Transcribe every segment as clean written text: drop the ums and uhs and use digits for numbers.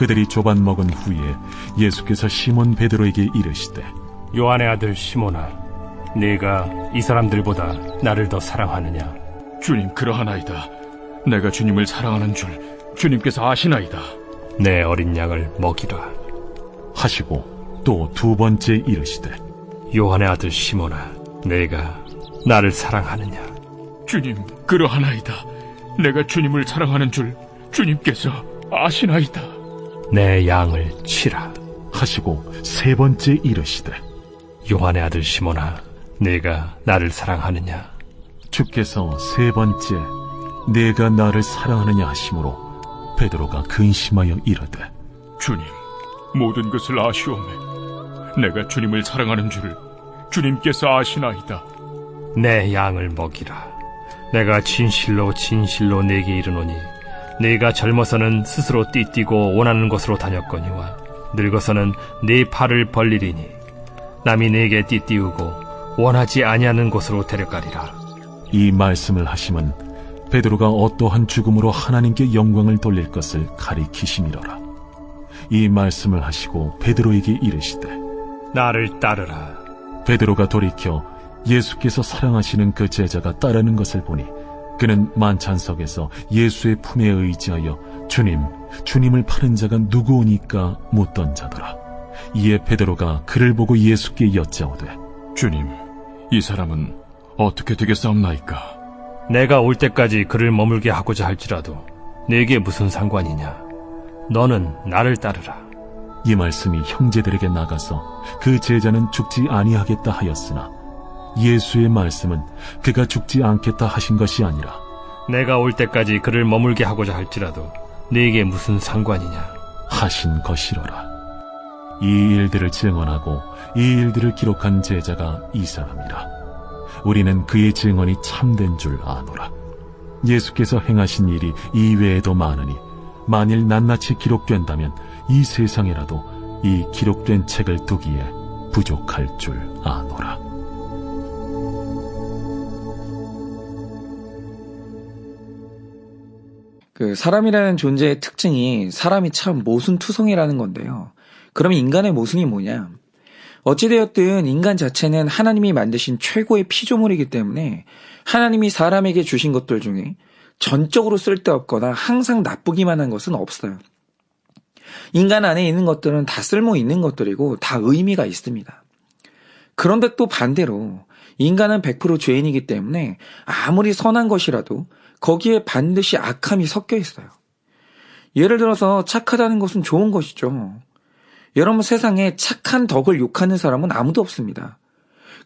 그들이 조반 먹은 후에 예수께서 시몬 베드로에게 이르시되 요한의 아들 시몬아, 네가 이 사람들보다 나를 더 사랑하느냐? 주님, 그러하나이다. 내가 주님을 사랑하는 줄 주님께서 아시나이다. 내 어린 양을 먹이라 하시고 또 두 번째 이르시되 요한의 아들 시몬아, 네가 나를 사랑하느냐? 주님, 그러하나이다. 내가 주님을 사랑하는 줄 주님께서 아시나이다. 내 양을 치라 하시고 세 번째 이르시되 요한의 아들 시몬아, 네가 나를 사랑하느냐? 주께서 세 번째 내가 나를 사랑하느냐 하심으로 베드로가 근심하여 이르되 주님, 모든 것을 아시오매. 내가 주님을 사랑하는 줄을 주님께서 아시나이다. 내 양을 먹이라. 내가 진실로 진실로 네게 이르노니 네가 젊어서는 스스로 띠뛰고 원하는 곳으로 다녔거니와 늙어서는 네 팔을 벌리리니 남이 네게 띠띠우고 원하지 아니하는 곳으로 데려가리라. 이 말씀을 하심은 베드로가 어떠한 죽음으로 하나님께 영광을 돌릴 것을 가리키심이로라. 이 말씀을 하시고 베드로에게 이르시되 나를 따르라. 베드로가 돌이켜 예수께서 사랑하시는 그 제자가 따르는 것을 보니 그는 만찬석에서 예수의 품에 의지하여 주님을 파는 자가 누구오니까 묻던 자더라. 이에 베드로가 그를 보고 예수께 여짜오되 주님, 이 사람은 어떻게 되겠사옵나이까? 내가 올 때까지 그를 머물게 하고자 할지라도 네게 무슨 상관이냐? 너는 나를 따르라. 이 말씀이 형제들에게 나가서 그 제자는 죽지 아니하겠다 하였으나 예수의 말씀은 그가 죽지 않겠다 하신 것이 아니라 내가 올 때까지 그를 머물게 하고자 할지라도 네게 무슨 상관이냐 하신 것이로라. 이 일들을 증언하고 이 일들을 기록한 제자가 이 사람이라. 우리는 그의 증언이 참된 줄 아노라. 예수께서 행하신 일이 이외에도 많으니 만일 낱낱이 기록된다면 이 세상에라도 이 기록된 책을 두기에 부족할 줄 아노라. 사람이라는 존재의 특징이 사람이 참 모순투성이라는 건데요. 그럼 인간의 모순이 뭐냐? 어찌되었든 인간 자체는 하나님이 만드신 최고의 피조물이기 때문에 하나님이 사람에게 주신 것들 중에 전적으로 쓸데없거나 항상 나쁘기만 한 것은 없어요. 인간 안에 있는 것들은 다 쓸모 있는 것들이고 다 의미가 있습니다. 그런데 또 반대로 인간은 100% 죄인이기 때문에 아무리 선한 것이라도 거기에 반드시 악함이 섞여 있어요. 예를 들어서 착하다는 것은 좋은 것이죠. 여러분, 세상에 착한 덕을 욕하는 사람은 아무도 없습니다.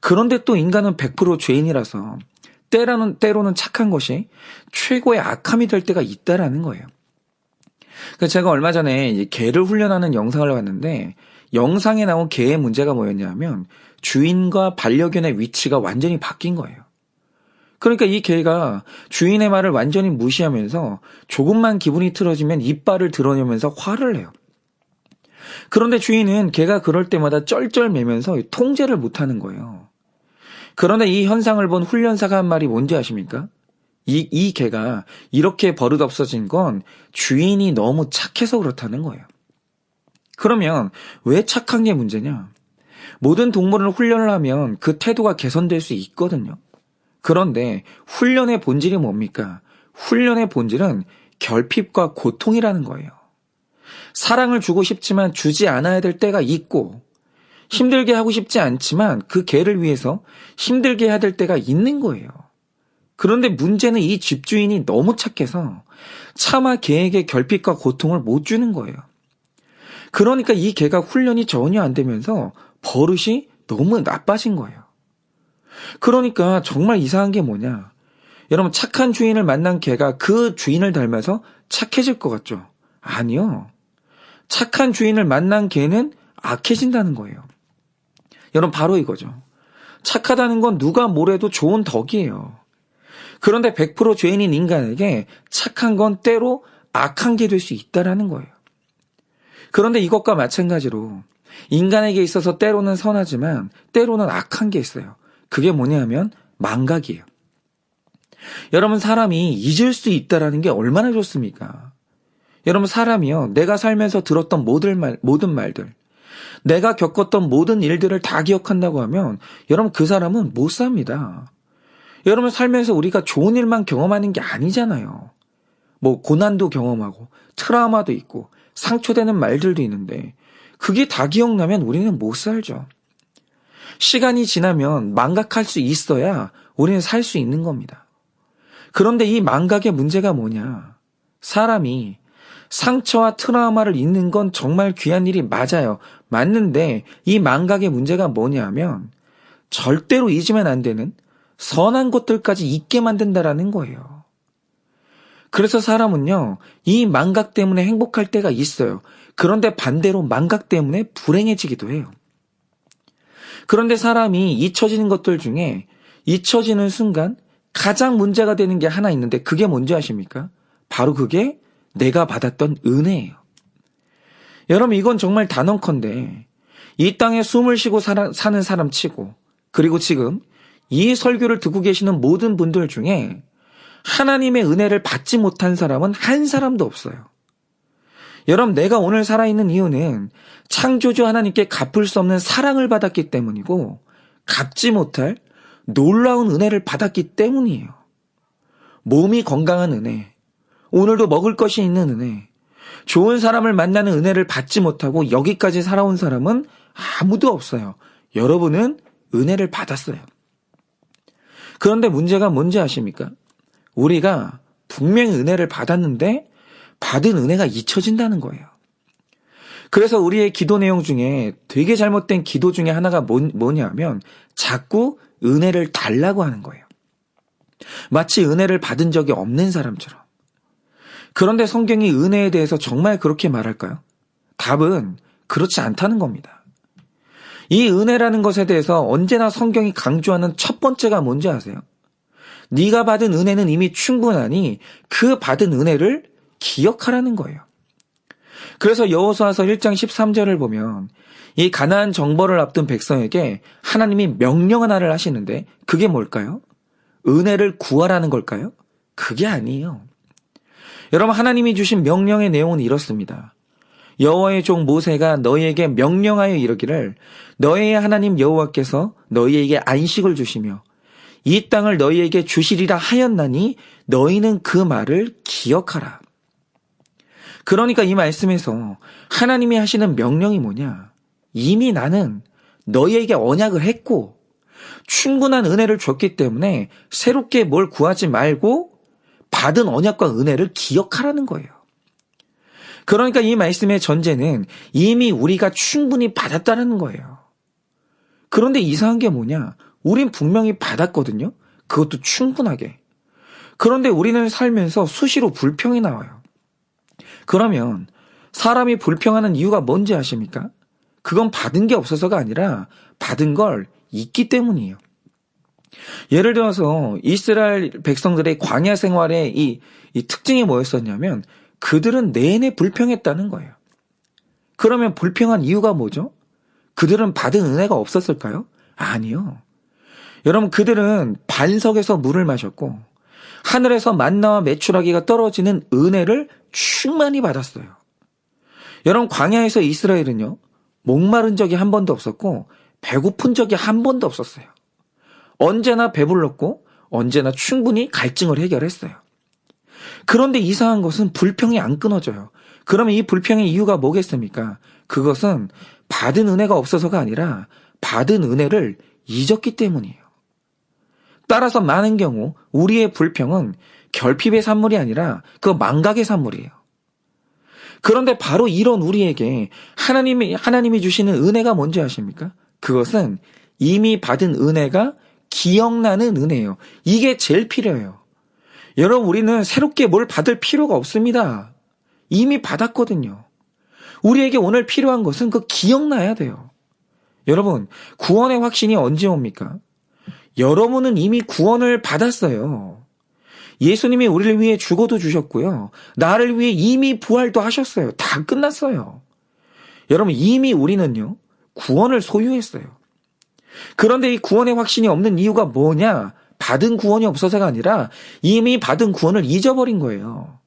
그런데 또 인간은 100% 죄인이라서 때로는 착한 것이 최고의 악함이 될 때가 있다라는 거예요. 제가 얼마 전에 개를 훈련하는 영상을 봤는데 영상에 나온 개의 문제가 뭐였냐면 주인과 반려견의 위치가 완전히 바뀐 거예요. 그러니까 이 개가 주인의 말을 완전히 무시하면서 조금만 기분이 틀어지면 이빨을 드러내면서 화를 내요. 그런데 주인은 개가 그럴 때마다 쩔쩔매면서 통제를 못하는 거예요. 그런데 이 현상을 본 훈련사가 한 말이 뭔지 아십니까? 이 개가 이렇게 버릇없어진 건 주인이 너무 착해서 그렇다는 거예요. 그러면 왜 착한 게 문제냐? 모든 동물을 훈련을 하면 그 태도가 개선될 수 있거든요. 그런데 훈련의 본질이 뭡니까? 훈련의 본질은 결핍과 고통이라는 거예요. 사랑을 주고 싶지만 주지 않아야 될 때가 있고 힘들게 하고 싶지 않지만 그 개를 위해서 힘들게 해야 될 때가 있는 거예요. 그런데 문제는 이 집주인이 너무 착해서 차마 개에게 결핍과 고통을 못 주는 거예요. 그러니까 이 개가 훈련이 전혀 안 되면서 버릇이 너무 나빠진 거예요. 그러니까 정말 이상한 게 뭐냐? 여러분, 착한 주인을 만난 개가 그 주인을 닮아서 착해질 것 같죠? 아니요. 착한 주인을 만난 개는 악해진다는 거예요. 여러분, 바로 이거죠. 착하다는 건 누가 뭐래도 좋은 덕이에요. 그런데 100% 죄인인 인간에게 착한 건 때로 악한 게 될 수 있다라는 거예요. 그런데 이것과 마찬가지로 인간에게 있어서 때로는 선하지만 때로는 악한 게 있어요. 그게 뭐냐면 망각이에요. 여러분, 사람이 잊을 수 있다라는 게 얼마나 좋습니까? 여러분, 사람이요, 내가 살면서 들었던 모든 말들, 내가 겪었던 모든 일들을 다 기억한다고 하면 여러분, 그 사람은 못 삽니다. 여러분, 살면서 우리가 좋은 일만 경험하는 게 아니잖아요. 뭐 고난도 경험하고 트라우마도 있고 상처되는 말들도 있는데 그게 다 기억나면 우리는 못 살죠. 시간이 지나면 망각할 수 있어야 우리는 살 수 있는 겁니다. 그런데 이 망각의 문제가 뭐냐? 사람이 상처와 트라우마를 잊는 건 정말 귀한 일이 맞아요. 맞는데 이 망각의 문제가 뭐냐면 절대로 잊으면 안 되는 선한 것들까지 잊게 만든다라는 거예요. 그래서 사람은요, 이 망각 때문에 행복할 때가 있어요. 그런데 반대로 망각 때문에 불행해지기도 해요. 그런데 사람이 잊혀지는 것들 중에 잊혀지는 순간 가장 문제가 되는 게 하나 있는데 그게 뭔지 아십니까? 바로 그게 내가 받았던 은혜예요. 여러분, 이건 정말 단언컨대 이 땅에 숨을 쉬고 사는 사람 치고, 그리고 지금 이 설교를 듣고 계시는 모든 분들 중에 하나님의 은혜를 받지 못한 사람은 한 사람도 없어요. 여러분, 내가 오늘 살아있는 이유는 창조주 하나님께 갚을 수 없는 사랑을 받았기 때문이고 갚지 못할 놀라운 은혜를 받았기 때문이에요. 몸이 건강한 은혜, 오늘도 먹을 것이 있는 은혜, 좋은 사람을 만나는 은혜를 받지 못하고 여기까지 살아온 사람은 아무도 없어요. 여러분은 은혜를 받았어요. 그런데 문제가 뭔지 아십니까? 우리가 분명히 은혜를 받았는데 받은 은혜가 잊혀진다는 거예요. 그래서 우리의 기도 내용 중에 되게 잘못된 기도 중에 하나가 뭐냐면 자꾸 은혜를 달라고 하는 거예요. 마치 은혜를 받은 적이 없는 사람처럼. 그런데 성경이 은혜에 대해서 정말 그렇게 말할까요? 답은 그렇지 않다는 겁니다. 이 은혜라는 것에 대해서 언제나 성경이 강조하는 첫 번째가 뭔지 아세요? 네가 받은 은혜는 이미 충분하니 그 받은 은혜를 기억하라는 거예요. 그래서 여호수아서 1장 13절을 보면 이 가나안 정벌을 앞둔 백성에게 하나님이 명령 하나를 하시는데 그게 뭘까요? 은혜를 구하라는 걸까요? 그게 아니에요. 여러분, 하나님이 주신 명령의 내용은 이렇습니다. 여호와의 종 모세가 너희에게 명령하여 이르기를 너희의 하나님 여호와께서 너희에게 안식을 주시며 이 땅을 너희에게 주시리라 하였나니 너희는 그 말을 기억하라. 그러니까 이 말씀에서 하나님이 하시는 명령이 뭐냐? 이미 나는 너희에게 언약을 했고 충분한 은혜를 줬기 때문에 새롭게 뭘 구하지 말고 받은 언약과 은혜를 기억하라는 거예요. 그러니까 이 말씀의 전제는 이미 우리가 충분히 받았다는 거예요. 그런데 이상한 게 뭐냐? 우린 분명히 받았거든요. 그것도 충분하게. 그런데 우리는 살면서 수시로 불평이 나와요. 그러면 사람이 불평하는 이유가 뭔지 아십니까? 그건 받은 게 없어서가 아니라 받은 걸 잊기 때문이에요. 예를 들어서 이스라엘 백성들의 광야 생활의 이 특징이 뭐였었냐면 그들은 내내 불평했다는 거예요. 그러면 불평한 이유가 뭐죠? 그들은 받은 은혜가 없었을까요? 아니요. 여러분, 그들은 반석에서 물을 마셨고 하늘에서 만나와 메추라기가 떨어지는 은혜를 충만히 받았어요. 여러분, 광야에서 이스라엘은요, 목마른 적이 한 번도 없었고 배고픈 적이 한 번도 없었어요. 언제나 배불렀고 언제나 충분히 갈증을 해결했어요. 그런데 이상한 것은 불평이 안 끊어져요. 그러면 이 불평의 이유가 뭐겠습니까? 그것은 받은 은혜가 없어서가 아니라 받은 은혜를 잊었기 때문이에요. 따라서 많은 경우 우리의 불평은 결핍의 산물이 아니라 그 망각의 산물이에요. 그런데 바로 이런 우리에게 하나님이 주시는 은혜가 뭔지 아십니까? 그것은 이미 받은 은혜가 기억나는 은혜예요. 이게 제일 필요해요. 여러분, 우리는 새롭게 뭘 받을 필요가 없습니다. 이미 받았거든요. 우리에게 오늘 필요한 것은 그 기억나야 돼요. 여러분, 구원의 확신이 언제 옵니까? 여러분은 이미 구원을 받았어요. 예수님이 우리를 위해 죽어도 주셨고요. 나를 위해 이미 부활도 하셨어요. 다 끝났어요. 여러분, 이미 우리는요, 구원을 소유했어요. 그런데 이 구원의 확신이 없는 이유가 뭐냐? 받은 구원이 없어서가 아니라 이미 받은 구원을 잊어버린 거예요.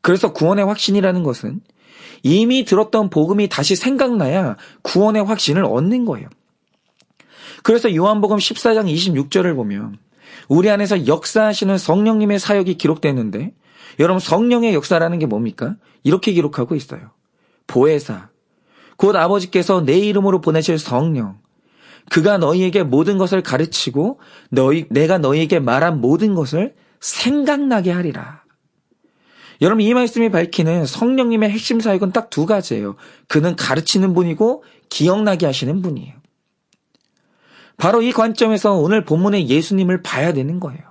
그래서 구원의 확신이라는 것은 이미 들었던 복음이 다시 생각나야 구원의 확신을 얻는 거예요. 그래서 요한복음 14장 26절을 보면 우리 안에서 역사하시는 성령님의 사역이 기록되는데, 여러분 성령의 역사라는 게 뭡니까? 이렇게 기록하고 있어요. 보혜사, 곧 아버지께서 내 이름으로 보내실 성령, 그가 너희에게 모든 것을 가르치고 내가 너희에게 말한 모든 것을 생각나게 하리라. 여러분 이 말씀이 밝히는 성령님의 핵심 사역은 딱 두 가지예요. 그는 가르치는 분이고 기억나게 하시는 분이에요. 바로 이 관점에서 오늘 본문의 예수님을 봐야 되는 거예요.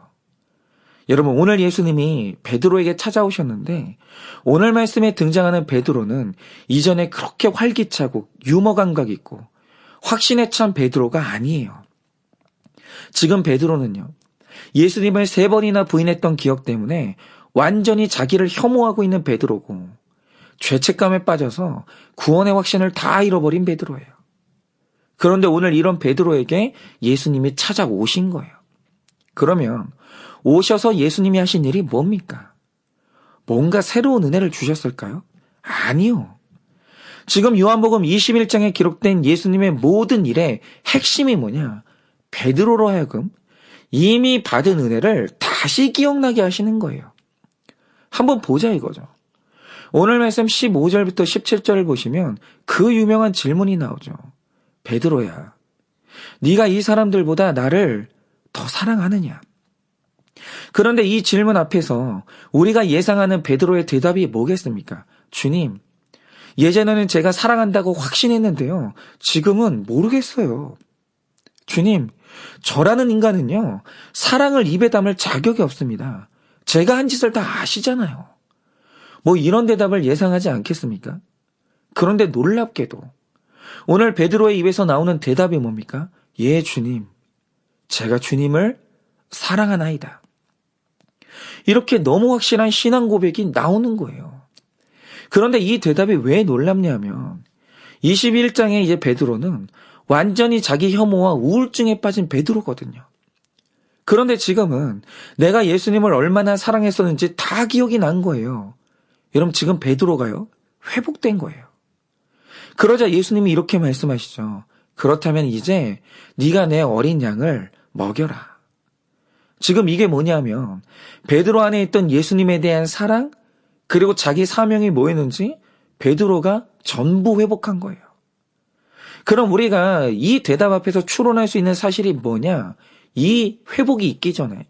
여러분 오늘 예수님이 베드로에게 찾아오셨는데, 오늘 말씀에 등장하는 베드로는 이전에 그렇게 활기차고 유머 감각 있고 확신에 찬 베드로가 아니에요. 지금 베드로는요, 예수님을 3번이나 부인했던 기억 때문에 완전히 자기를 혐오하고 있는 베드로고, 죄책감에 빠져서 구원의 확신을 다 잃어버린 베드로예요. 그런데 오늘 이런 베드로에게 예수님이 찾아오신 거예요. 그러면 오셔서 예수님이 하신 일이 뭡니까? 뭔가 새로운 은혜를 주셨을까요? 아니요. 지금 요한복음 21장에 기록된 예수님의 모든 일의 핵심이 뭐냐? 베드로로 하여금 이미 받은 은혜를 다시 기억나게 하시는 거예요. 한번 보자 이거죠. 오늘 말씀 15절부터 17절을 보시면 그 유명한 질문이 나오죠. 베드로야, 네가 이 사람들보다 나를 더 사랑하느냐? 그런데 이 질문 앞에서 우리가 예상하는 베드로의 대답이 뭐겠습니까? 주님, 예전에는 제가 사랑한다고 확신했는데요, 지금은 모르겠어요. 주님, 저라는 인간은요, 사랑을 입에 담을 자격이 없습니다. 제가 한 짓을 다 아시잖아요. 뭐 이런 대답을 예상하지 않겠습니까? 그런데 놀랍게도 오늘 베드로의 입에서 나오는 대답이 뭡니까? 예, 주님. 제가 주님을 사랑하나이다. 이렇게 너무 확실한 신앙 고백이 나오는 거예요. 그런데 이 대답이 왜 놀랍냐면 21장에 이제 베드로는 완전히 자기 혐오와 우울증에 빠진 베드로거든요. 그런데 지금은 내가 예수님을 얼마나 사랑했었는지 다 기억이 난 거예요. 여러분 지금 베드로가요, 회복된 거예요. 그러자 예수님이 이렇게 말씀하시죠. 그렇다면 이제 네가 내 어린 양을 먹여라. 지금 이게 뭐냐면 베드로 안에 있던 예수님에 대한 사랑, 그리고 자기 사명이 뭐였는지 베드로가 전부 회복한 거예요. 그럼 우리가 이 대답 앞에서 추론할 수 있는 사실이 뭐냐? 이 회복이 있기 전에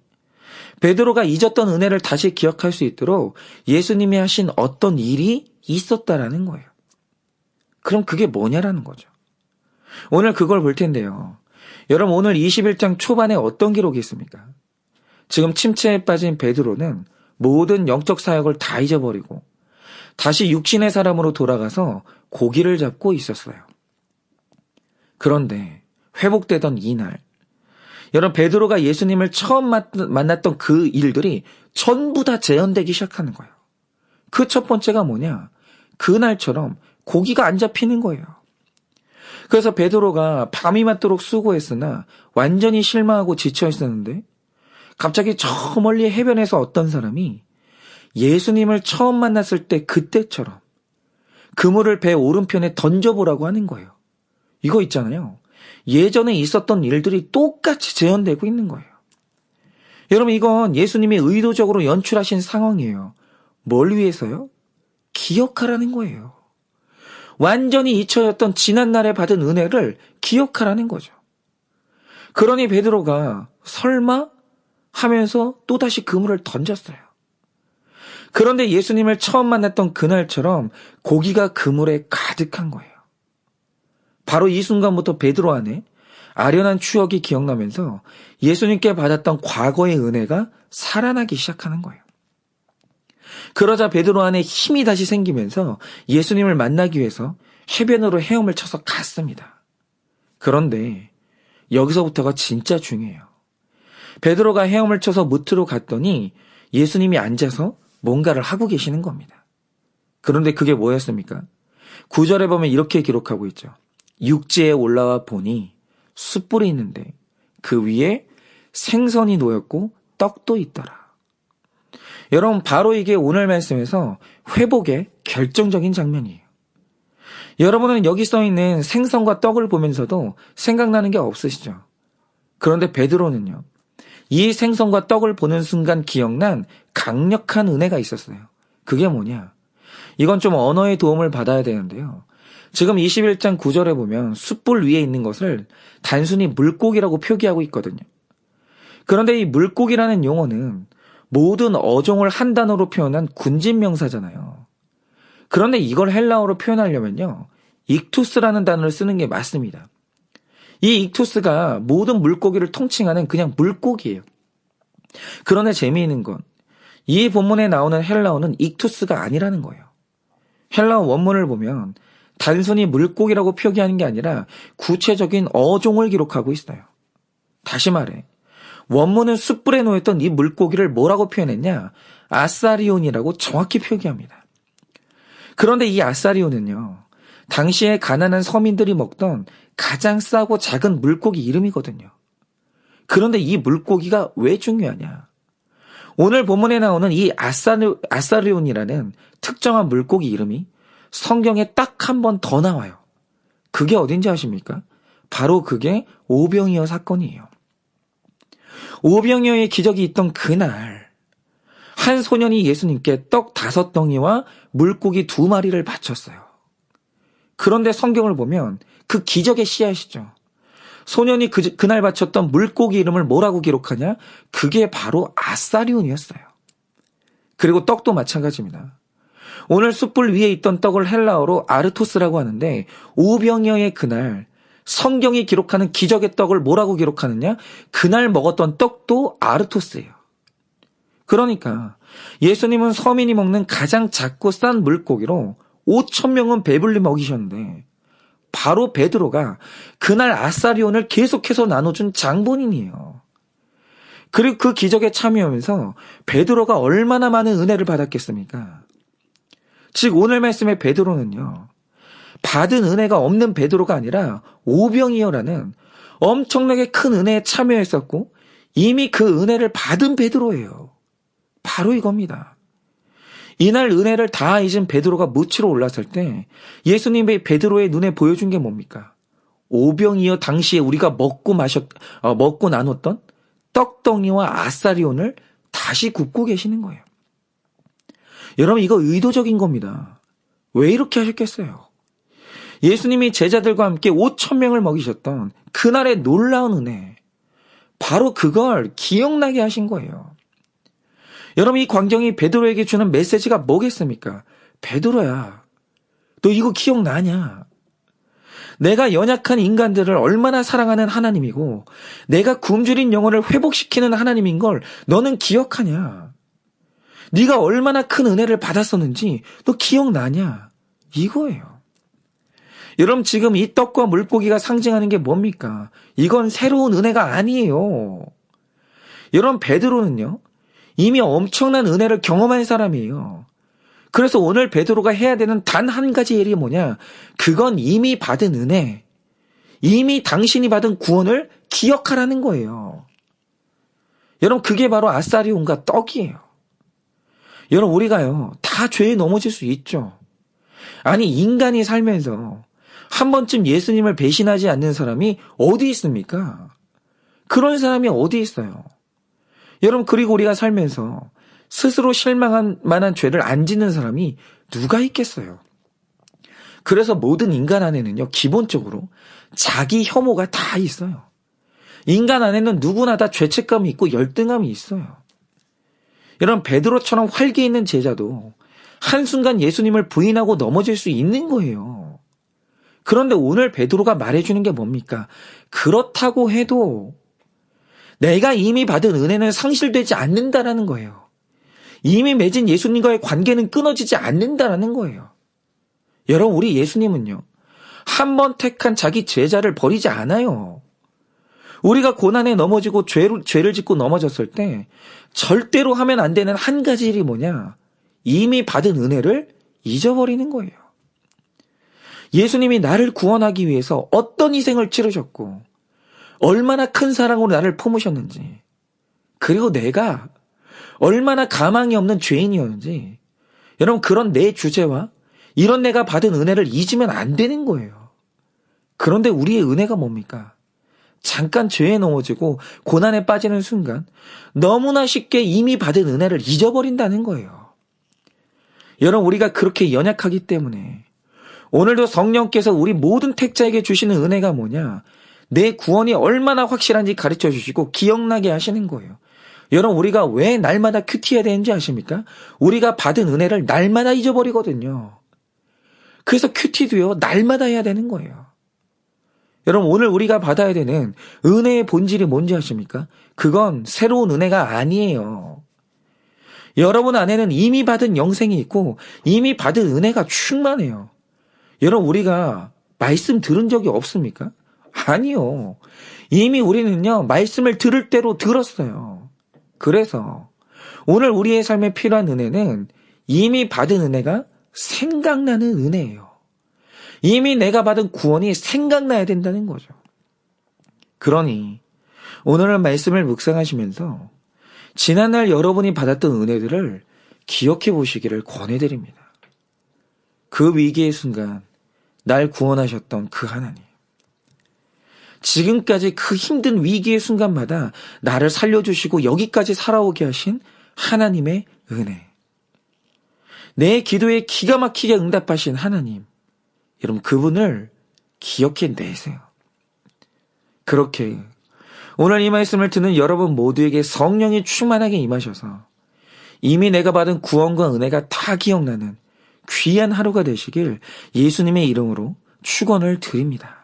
베드로가 잊었던 은혜를 다시 기억할 수 있도록 예수님이 하신 어떤 일이 있었다라는 거예요. 그럼 그게 뭐냐라는 거죠. 오늘 그걸 볼 텐데요. 여러분 오늘 21장 초반에 어떤 기록이 있습니까? 지금 침체에 빠진 베드로는 모든 영적 사역을 다 잊어버리고 다시 육신의 사람으로 돌아가서 고기를 잡고 있었어요. 그런데 회복되던 이날, 여러분 베드로가 예수님을 처음 만났던 그 일들이 전부 다 재현되기 시작하는 거예요. 그 첫 번째가 뭐냐? 그날처럼 고기가 안 잡히는 거예요. 그래서 베드로가 밤이 맞도록 수고했으나 완전히 실망하고 지쳐 있었는데 갑자기 저 멀리 해변에서 어떤 사람이 예수님을 처음 만났을 때 그때처럼 그물을 배 오른편에 던져보라고 하는 거예요. 이거 있잖아요. 예전에 있었던 일들이 똑같이 재현되고 있는 거예요. 여러분 이건 예수님이 의도적으로 연출하신 상황이에요. 뭘 위해서요? 기억하라는 거예요. 완전히 잊혀졌던 지난날에 받은 은혜를 기억하라는 거죠. 그러니 베드로가 설마 하면서 또다시 그물을 던졌어요. 그런데 예수님을 처음 만났던 그날처럼 고기가 그물에 가득한 거예요. 바로 이 순간부터 베드로 안에 아련한 추억이 기억나면서 예수님께 받았던 과거의 은혜가 살아나기 시작하는 거예요. 그러자 베드로 안에 힘이 다시 생기면서 예수님을 만나기 위해서 해변으로 헤엄을 쳐서 갔습니다. 그런데 여기서부터가 진짜 중요해요. 베드로가 헤엄을 쳐서 무트로 갔더니 예수님이 앉아서 뭔가를 하고 계시는 겁니다. 그런데 그게 뭐였습니까? 9절에 보면 이렇게 기록하고 있죠. 육지에 올라와 보니 숯불이 있는데 그 위에 생선이 놓였고 떡도 있더라. 여러분, 바로 이게 오늘 말씀에서 회복의 결정적인 장면이에요. 여러분은 여기 써있는 생선과 떡을 보면서도 생각나는 게 없으시죠? 그런데 베드로는요, 이 생선과 떡을 보는 순간 기억난 강력한 은혜가 있었어요. 그게 뭐냐? 이건 좀 언어의 도움을 받아야 되는데요. 지금 21장 9절에 보면 숯불 위에 있는 것을 단순히 물고기라고 표기하고 있거든요. 그런데 이 물고기라는 용어는 모든 어종을 한 단어로 표현한 군진 명사잖아요. 그런데 이걸 헬라어로 표현하려면요, 익투스라는 단어를 쓰는 게 맞습니다. 이 익투스가 모든 물고기를 통칭하는 그냥 물고기예요. 그런데 재미있는 건 이 본문에 나오는 헬라어는 익투스가 아니라는 거예요. 헬라어 원문을 보면 단순히 물고기라고 표기하는 게 아니라 구체적인 어종을 기록하고 있어요. 다시 말해, 원문은 숯불에 놓였던 이 물고기를 뭐라고 표현했냐? 아사리온이라고 정확히 표기합니다. 그런데 이 아사리온은요, 당시에 가난한 서민들이 먹던 가장 싸고 작은 물고기 이름이거든요. 그런데 이 물고기가 왜 중요하냐? 오늘 본문에 나오는 이 아사리온이라는 특정한 물고기 이름이 성경에 딱 한 번 더 나와요. 그게 어딘지 아십니까? 바로 그게 오병이어 사건이에요. 오병이어의 기적이 있던 그날, 한 소년이 예수님께 떡 5덩이와 물고기 2마리를 바쳤어요. 그런데 성경을 보면 그 기적의 씨앗이죠. 소년이 그날 바쳤던 물고기 이름을 뭐라고 기록하냐? 그게 바로 아사리온이었어요. 그리고 떡도 마찬가지입니다. 오늘 숯불 위에 있던 떡을 헬라어로 아르토스라고 하는데, 오병이어의 그날 성경이 기록하는 기적의 떡을 뭐라고 기록하느냐? 그날 먹었던 떡도 아르토스예요. 그러니까 예수님은 서민이 먹는 가장 작고 싼 물고기로 5,000명은 배불리 먹이셨는데, 바로 베드로가 그날 아사리온을 계속해서 나눠준 장본인이에요. 그리고 그 기적에 참여하면서 베드로가 얼마나 많은 은혜를 받았겠습니까? 즉 오늘 말씀의 베드로는요, 받은 은혜가 없는 베드로가 아니라 오병이어라는 엄청나게 큰 은혜에 참여했었고 이미 그 은혜를 받은 베드로예요. 바로 이겁니다. 이날 은혜를 다 잊은 베드로가 무치로 올랐을 때 예수님이 베드로의 눈에 보여준 게 뭡니까? 오병이어 당시에 우리가 먹고 나눴던 떡덩이와 아사리온을 다시 굽고 계시는 거예요. 여러분, 이거 의도적인 겁니다. 왜 이렇게 하셨겠어요? 예수님이 제자들과 함께 5,000명을 먹이셨던 그날의 놀라운 은혜, 바로 그걸 기억나게 하신 거예요. 여러분, 이 광경이 베드로에게 주는 메시지가 뭐겠습니까? 베드로야, 너 이거 기억나냐? 내가 연약한 인간들을 얼마나 사랑하는 하나님이고 내가 굶주린 영혼을 회복시키는 하나님인 걸 너는 기억하냐? 네가 얼마나 큰 은혜를 받았었는지 너 기억나냐? 이거예요. 여러분, 지금 이 떡과 물고기가 상징하는 게 뭡니까? 이건 새로운 은혜가 아니에요. 여러분, 베드로는요, 이미 엄청난 은혜를 경험한 사람이에요. 그래서 오늘 베드로가 해야 되는 단 한 가지 일이 뭐냐? 그건 이미 받은 은혜, 이미 당신이 받은 구원을 기억하라는 거예요. 여러분, 그게 바로 아사리온과 떡이에요. 여러분, 우리가요, 다 죄에 넘어질 수 있죠. 아니, 인간이 살면서 한 번쯤 예수님을 배신하지 않는 사람이 어디 있습니까? 그런 사람이 어디 있어요? 여러분, 그리고 우리가 살면서 스스로 실망한 만한 죄를 안 짓는 사람이 누가 있겠어요? 그래서 모든 인간 안에는요, 기본적으로 자기 혐오가 다 있어요. 인간 안에는 누구나 다 죄책감이 있고 열등감이 있어요. 여러분, 베드로처럼 활기 있는 제자도 한순간 예수님을 부인하고 넘어질 수 있는 거예요. 그런데 오늘 베드로가 말해주는 게 뭡니까? 그렇다고 해도 내가 이미 받은 은혜는 상실되지 않는다라는 거예요. 이미 맺은 예수님과의 관계는 끊어지지 않는다라는 거예요. 여러분, 우리 예수님은요, 한 번 택한 자기 제자를 버리지 않아요. 우리가 고난에 넘어지고 죄를 짓고 넘어졌을 때 절대로 하면 안 되는 한 가지 일이 뭐냐? 이미 받은 은혜를 잊어버리는 거예요. 예수님이 나를 구원하기 위해서 어떤 희생을 치르셨고 얼마나 큰 사랑으로 나를 품으셨는지, 그리고 내가 얼마나 가망이 없는 죄인이었는지 여러분 그런 내 주제와 이런 내가 받은 은혜를 잊으면 안 되는 거예요. 그런데 우리의 은혜가 뭡니까? 잠깐 죄에 넘어지고 고난에 빠지는 순간 너무나 쉽게 이미 받은 은혜를 잊어버린다는 거예요. 여러분 우리가 그렇게 연약하기 때문에 오늘도 성령께서 우리 모든 택자에게 주시는 은혜가 뭐냐? 내 구원이 얼마나 확실한지 가르쳐 주시고 기억나게 하시는 거예요. 여러분 우리가 왜 날마다 큐티해야 되는지 아십니까? 우리가 받은 은혜를 날마다 잊어버리거든요. 그래서 큐티도요 날마다 해야 되는 거예요. 여러분 오늘 우리가 받아야 되는 은혜의 본질이 뭔지 아십니까? 그건 새로운 은혜가 아니에요. 여러분 안에는 이미 받은 영생이 있고 이미 받은 은혜가 충만해요. 여러분 우리가 말씀 들은 적이 없습니까? 아니요. 이미 우리는요 말씀을 들을 대로 들었어요. 그래서 오늘 우리의 삶에 필요한 은혜는 이미 받은 은혜가 생각나는 은혜예요. 이미 내가 받은 구원이 생각나야 된다는 거죠. 그러니 오늘의 말씀을 묵상하시면서 지난날 여러분이 받았던 은혜들을 기억해 보시기를 권해드립니다. 그 위기의 순간 날 구원하셨던 그 하나님. 지금까지 그 힘든 위기의 순간마다 나를 살려주시고 여기까지 살아오게 하신 하나님의 은혜. 내 기도에 기가 막히게 응답하신 하나님. 여러분 그분을 기억해 내세요. 그렇게 오늘 이 말씀을 듣는 여러분 모두에게 성령이 충만하게 임하셔서 이미 내가 받은 구원과 은혜가 다 기억나는 귀한 하루가 되시길 예수님의 이름으로 축원을 드립니다.